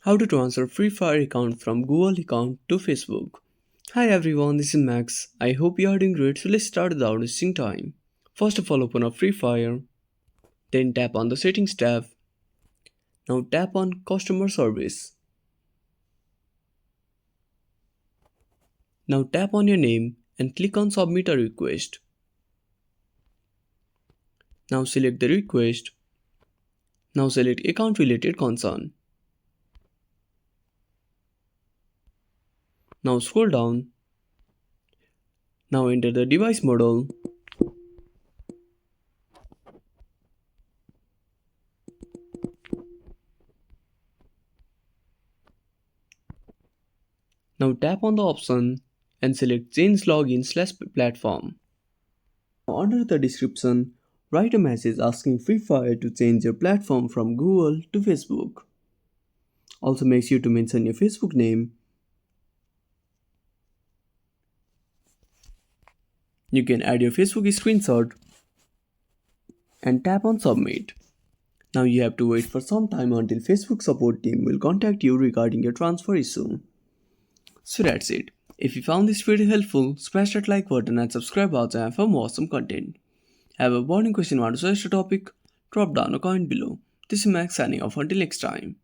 How to transfer Free Fire account from Google account to Facebook. Hi everyone, this is Max. I hope you are doing great. So let's start without wasting time. First of all, open up Free Fire, then tap on the Settings tab. Now tap on Customer Service. Now tap on your name and click on Submit a request. Now select the request. Now select account related concern. Now scroll down. Now enter the device model. Now tap on the option and select Change Login/platform. Under the description, write a message asking Free Fire to change your platform from Google to Facebook. Also make sure to mention your Facebook name. You can add your Facebook screenshot and tap on Submit. Now you have to wait for some time until Facebook support team will contact you regarding your transfer issue. So that's it. If you found this video helpful, smash that like button and subscribe our channel for more awesome content. Have a burning question or want to suggest a topic? Drop down a comment below. This is Max signing off until next time.